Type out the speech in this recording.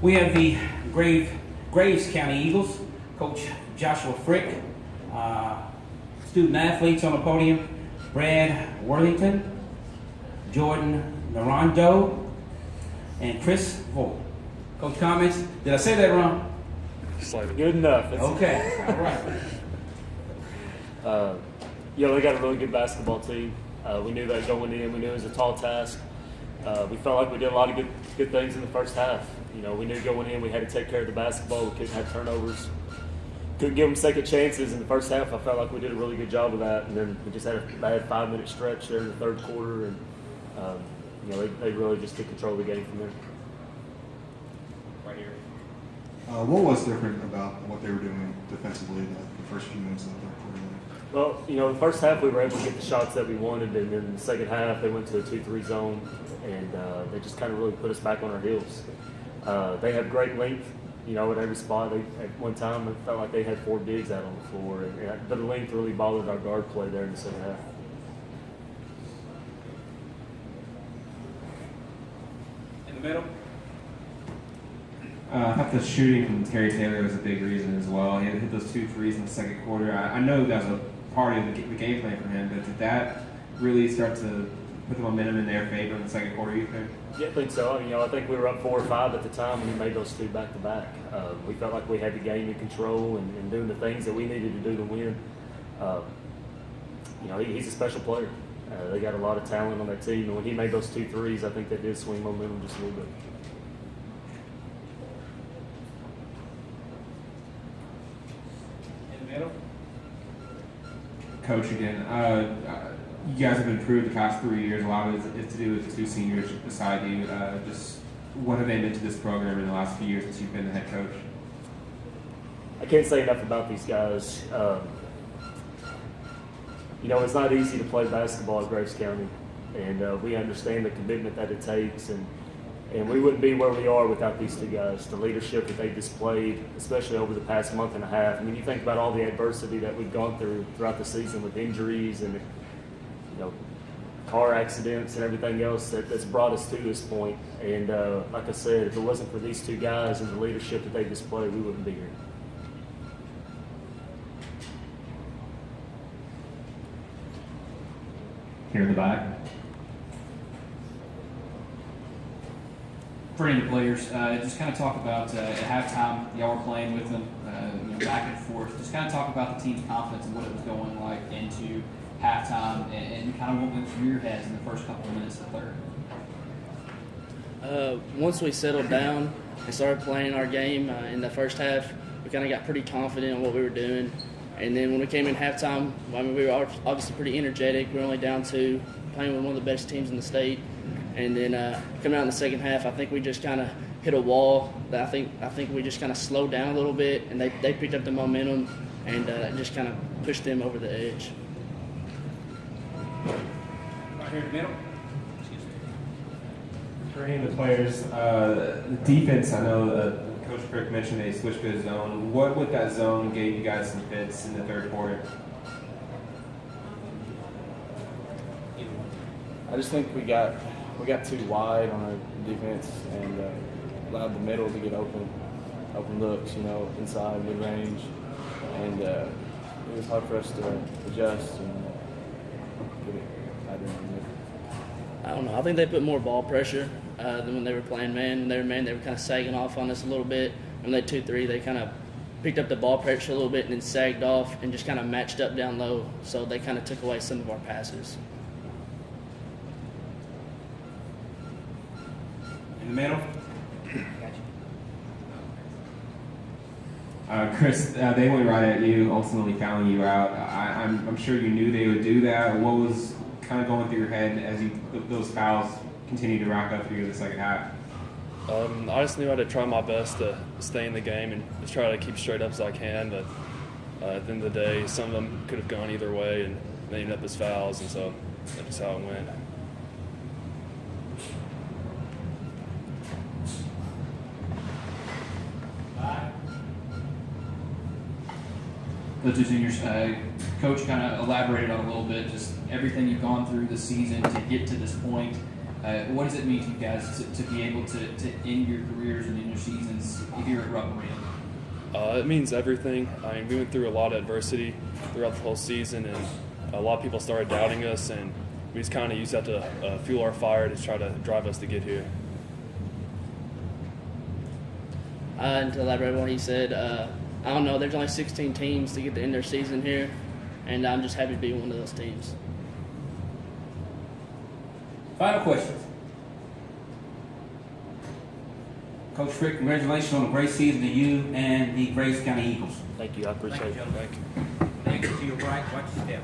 We have the Graves County Eagles, Coach Joshua Frick, student athletes on the podium, Brad Worthington, Jordan Narondo, and Chris Vogt. Coach, comments? Did I say that wrong? Slightly. Good enough. Okay, all right. They got a really good basketball team. We knew that going in. We knew it was a tall task. We felt like we did a lot of good things in the first half. We knew going in we had to take care of the basketball. We couldn't have turnovers. Couldn't give them second chances in the first half. I felt like we did a really good job of that. And then we just had a bad 5-minute stretch there in the third quarter. And, they really just took control of the game from there. Right here. What was different about what they were doing defensively the first few minutes of the third quarter? Well, the first half we were able to get the shots that we wanted, and then the second half they went to a 2-3 zone, and they just kind of really put us back on our heels. They have great length, at every spot. At one time, it felt like they had 4 bigs out on the floor, but the length really bothered our guard play there in the second half. In the middle. I thought the shooting from Terry Taylor was a big reason as well. He had hit those 2 threes in the second quarter. I know that was a part of the game plan for him, but did that really start to put the momentum in their favor in the second quarter, you think? Yeah, I think so. I think we were up 4 or 5 at the time when he made those 2 back-to-back. We felt like we had the game in control and doing the things that we needed to do to win. He's a special player. They got a lot of talent on that team, and when he made those 2 threes, I think that did swing momentum just a little bit. Coach, again, you guys have improved the past 3 years. A lot of it is to do with the 2 seniors beside you. Just what have they meant to this program in the last few years since you've been the head coach? I can't say enough about these guys. It's not easy to play basketball at Graves County, and we understand the commitment that it takes, and we wouldn't be where we are without these 2 guys. The leadership that they displayed, especially over the past month and a half. You think about all the adversity that we've gone through throughout the season with injuries and car accidents and everything else that's brought us to this point. And like I said, if it wasn't for these 2 guys and the leadership that they displayed, we wouldn't be here. Here in the back. For any of the players, just kind of talk about at halftime, y'all were playing with them, back and forth. Just kind of talk about the team's confidence and what it was going like into halftime, and kind of what went through your heads in the first couple of minutes of the third. Once we settled down and started playing our game in the first half, we kind of got pretty confident in what we were doing. And then when we came in halftime, we were obviously pretty energetic. We were only down 2, playing with one of the best teams in the state. And then coming out in the second half, I think we just kind of hit a wall. I think we just kind of slowed down a little bit, and they picked up the momentum and just kind of pushed them over the edge. Right here in the middle. For any of the players, the defense, I know Coach Frick mentioned they switched to a zone. What with that zone gave you guys some fits in the third quarter? I just think we got too wide on our defense and allowed the middle to get open looks, inside mid-range, and it was hard for us to adjust and get it tighter in the middle. I don't know. I think they put more ball pressure than when they were playing man. When they were man, they were kind of sagging off on us a little bit. When they 2-3, they kind of picked up the ball pressure a little bit and then sagged off and just kind of matched up down low. So they kind of took away some of our passes. In the middle. Chris, they went right at you, ultimately fouling you out. I'm sure you knew they would do that. What was kind of going through your head as those fouls continued to rack up through the second half? I just knew I had to try my best to stay in the game and just try to keep straight up as I can. But at the end of the day, some of them could have gone either way, and they ended up as fouls, and so that's just how it went. The 2 seniors, Coach kind of elaborated on a little bit, just everything you've gone through this season to get to this point. What does it mean to you guys to be able to end your careers and end your seasons here at Rupp Arena? It means everything. I mean, we went through a lot of adversity throughout the whole season, and a lot of people started doubting us, and we just kind of used that to fuel our fire to try to drive us to get here. And to elaborate on what he said, I don't know, there's only 16 teams to get to end their season here, and I'm just happy to be one of those teams. Final questions. Coach Frick, congratulations on a great season to you and the Graves County Eagles. Thank you. I appreciate it. Thank you. Thanks to your right. Watch your step.